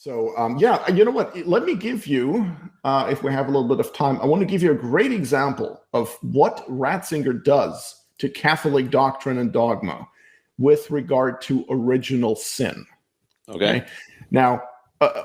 So, yeah, you know what? Let me give you, if we have a little bit of time, I want to give you a great example of what Ratzinger does to Catholic doctrine and dogma with regard to original sin. Okay. Now,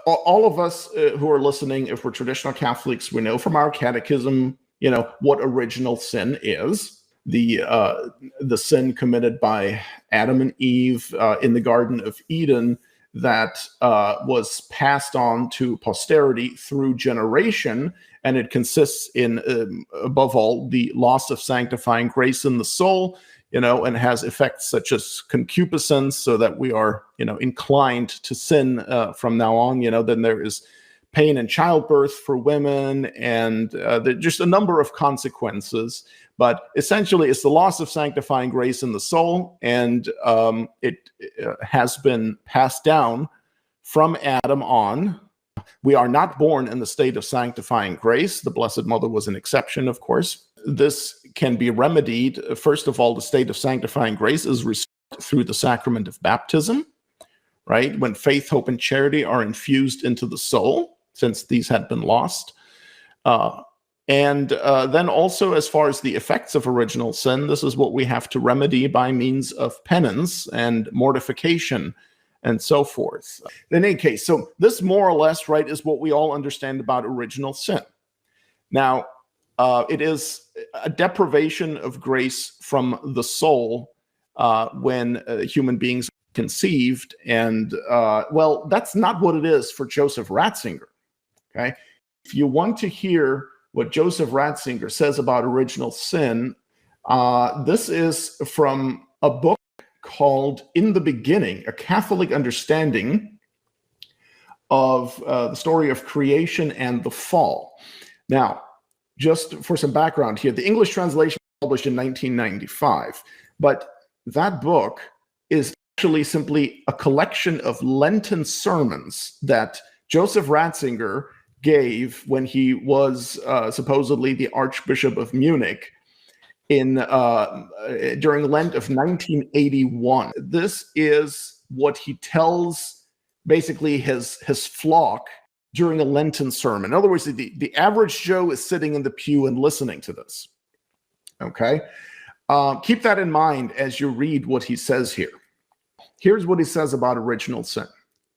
all of us who are listening, if we're traditional Catholics, we know from our catechism, what original sin is. The sin committed by Adam and Eve in the Garden of Eden that was passed on to posterity through generation, and it consists in, above all, the loss of sanctifying grace in the soul, and has effects such as concupiscence, so that we are, inclined to sin from now on. Then there is pain in childbirth for women, and just a number of consequences. But essentially, it's the loss of sanctifying grace in the soul, and it has been passed down from Adam on. We are not born in the state of sanctifying grace. The Blessed Mother was an exception, of course. This can be remedied. First of all, the state of sanctifying grace is restored through the sacrament of baptism, right? When faith, hope, and charity are infused into the soul, since these had been lost. And then also, as far as the effects of original sin, this is what we have to remedy by means of penance and mortification and so forth. In any case, so this more or less, right, is what we all understand about original sin. Now, it is a deprivation of grace from the soul when human beings are conceived. And, well, that's not what it is for Joseph Ratzinger, okay? If you want to hear what Joseph Ratzinger says about original sin, this is from a book called In the Beginning, A Catholic Understanding of the Story of Creation and the Fall. Now, just for some background here, the English translation was published in 1995, but that book is actually simply a collection of Lenten sermons that Joseph Ratzinger gave when he was supposedly the Archbishop of Munich during Lent of 1981. This is what he tells basically his flock during a Lenten sermon. In other words, the average Joe is sitting in the pew and listening to this. Okay? Keep that in mind as you read what he says here. Here's what he says about original sin.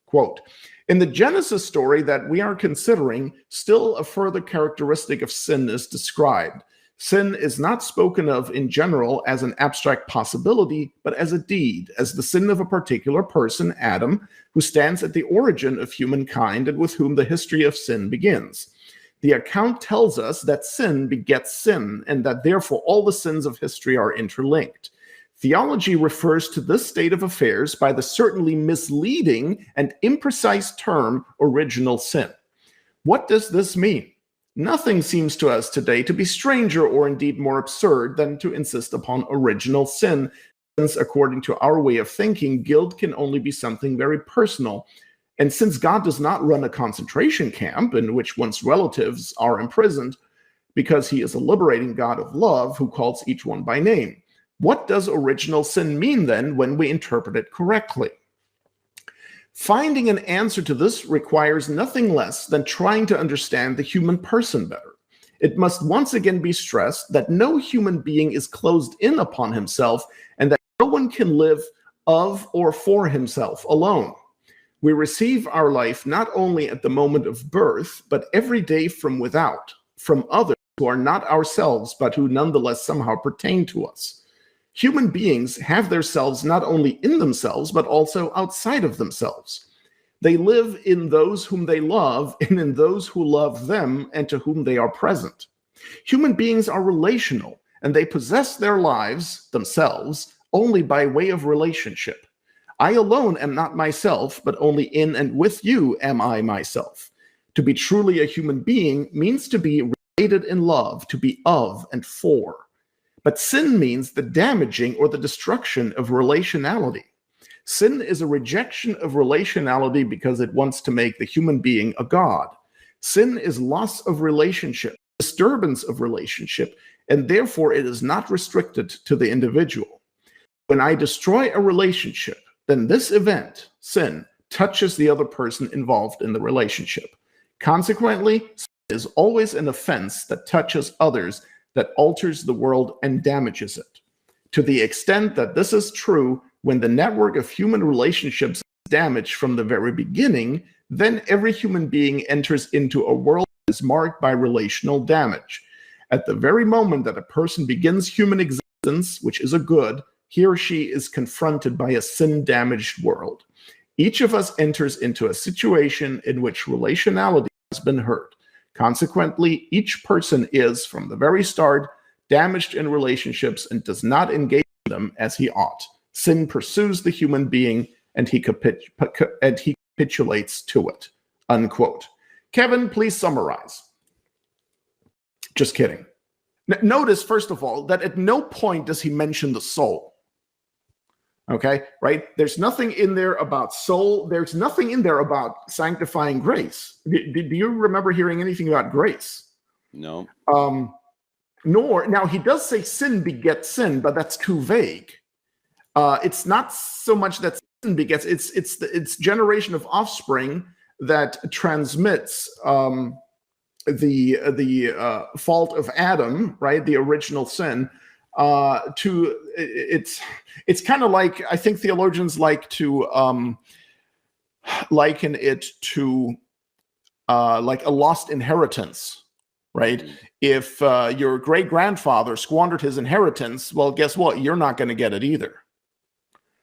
Quote, "In the Genesis story that we are considering, still a further characteristic of sin is described. Sin is not spoken of in general as an abstract possibility, but as a deed, as the sin of a particular person, Adam, who stands at the origin of humankind and with whom the history of sin begins. The account tells us that sin begets sin, and that therefore all the sins of history are interlinked. Theology refers to this state of affairs by the certainly misleading and imprecise term original sin. What does this mean? Nothing seems to us today to be stranger or indeed more absurd than to insist upon original sin, since according to our way of thinking, guilt can only be something very personal. And since God does not run a concentration camp in which one's relatives are imprisoned, because he is a liberating God of love who calls each one by name. What does original sin mean then when we interpret it correctly? Finding an answer to this requires nothing less than trying to understand the human person better. It must once again be stressed that no human being is closed in upon himself, and that no one can live of or for himself alone. We receive our life not only at the moment of birth, but every day from without, from others who are not ourselves, but who nonetheless somehow pertain to us. Human beings have their selves not only in themselves, but also outside of themselves. They live in those whom they love and in those who love them and to whom they are present. Human beings are relational, and they possess their lives, themselves, only by way of relationship. I alone am not myself, but only in and with you am I myself. To be truly a human being means to be related in love, to be of and for. But sin means the damaging or the destruction of relationality. Sin is a rejection of relationality because it wants to make the human being a god. Sin is loss of relationship, disturbance of relationship, and therefore it is not restricted to the individual. When I destroy a relationship, then this event, sin, touches the other person involved in the relationship. Consequently, sin is always an offense that touches others, that alters the world and damages it. To the extent that this is true, when the network of human relationships is damaged from the very beginning, then every human being enters into a world that is marked by relational damage. At the very moment that a person begins human existence, which is a good, he or she is confronted by a sin-damaged world. Each of us enters into a situation in which relationality has been hurt. Consequently, each person is, from the very start, damaged in relationships and does not engage in them as he ought. Sin pursues the human being, and he capitulates to it. Unquote. Kevin, please summarize. Just kidding. Notice, first of all, that at no point does he mention the soul. Okay, right? There's nothing in there about soul. There's nothing in there about sanctifying grace. Do you remember hearing anything about grace? No. Now he does say sin begets sin, but that's too vague. It's not so much that sin begets, it's generation of offspring that transmits the fault of Adam, right? The original sin. It's kind of like, I think theologians like to liken it to like a lost inheritance, right? If your great-grandfather squandered his inheritance, well, guess what? You're not going to get it either,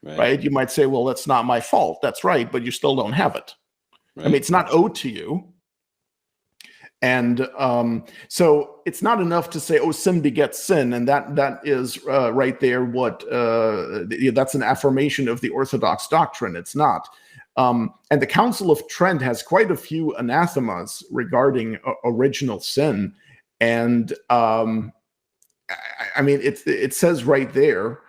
right? You might say, well, that's not my fault. That's right, but you still don't have it. Right. I mean, it's not owed to you. And so it's not enough to say, oh, sin begets sin. And that is right there what, that's an affirmation of the orthodox doctrine. It's not. And the Council of Trent has quite a few anathemas regarding original sin. And I mean, it says right there,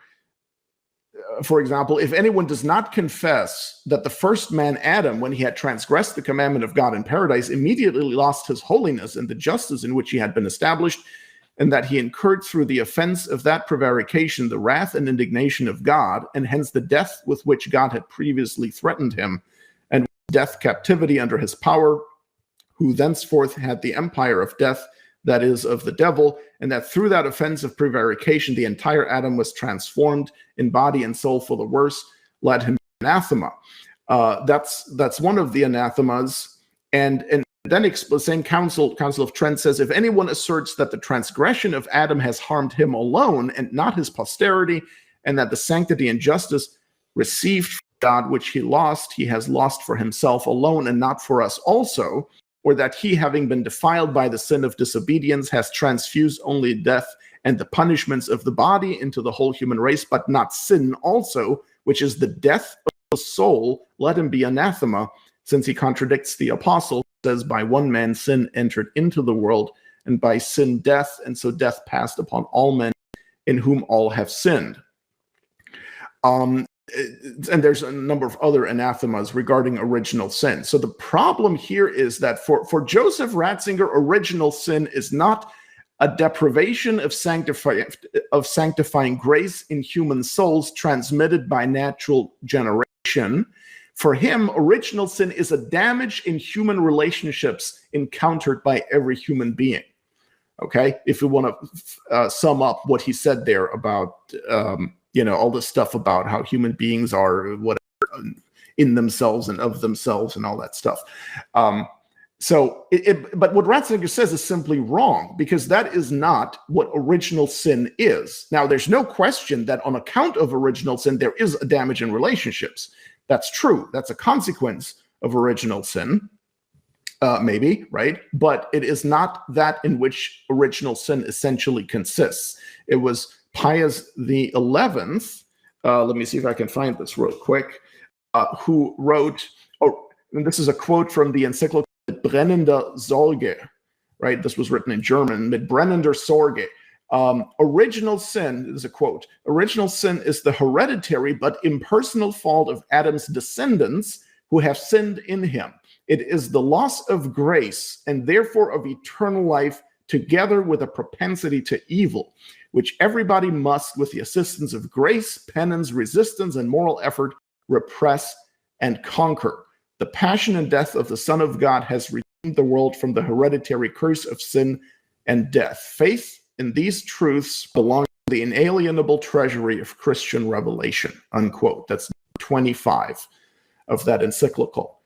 for example, if anyone does not confess that the first man, Adam, when he had transgressed the commandment of God in paradise, immediately lost his holiness and the justice in which he had been established, and that he incurred through the offense of that prevarication the wrath and indignation of God, and hence the death with which God had previously threatened him, and death captivity under his power, who thenceforth had the empire of death, that is, of the devil, and that through that offense of prevarication, the entire Adam was transformed in body and soul for the worse, led him to anathema. That's one of the anathemas. And then the same Council of Trent says, if anyone asserts that the transgression of Adam has harmed him alone and not his posterity, and that the sanctity and justice received from God, which he has lost for himself alone and not for us also, or that he, having been defiled by the sin of disobedience, has transfused only death and the punishments of the body into the whole human race, but not sin also, which is the death of the soul, let him be anathema, since he contradicts the apostle, who says, by one man sin entered into the world, and by sin death, and so death passed upon all men, in whom all have sinned. And there's a number of other anathemas regarding original sin. So the problem here is that for Joseph Ratzinger, original sin is not a deprivation of sanctifying grace in human souls transmitted by natural generation. For him, original sin is a damage in human relationships encountered by every human being. Okay, if we want to sum up what he said there about all this stuff about how human beings are whatever in themselves and of themselves and all that stuff. But what Ratzinger says is simply wrong, because that is not what original sin is. Now, there's no question that on account of original sin, there is a damage in relationships. That's true. That's a consequence of original sin, maybe, right? But it is not that in which original sin essentially consists. It was Pius XI, let me see if I can find this real quick, who wrote, and this is a quote from the encyclical Mit brennender Sorge, right? This was written in German, Mit brennender Sorge. Original sin, this is a quote, original sin is the hereditary but impersonal fault of Adam's descendants who have sinned in him. It is the loss of grace and therefore of eternal life, together with a propensity to evil, which everybody must, with the assistance of grace, penance, resistance, and moral effort, repress and conquer. The passion and death of the Son of God has redeemed the world from the hereditary curse of sin and death. Faith in these truths belongs to the inalienable treasury of Christian revelation, unquote. That's 25 of that encyclical.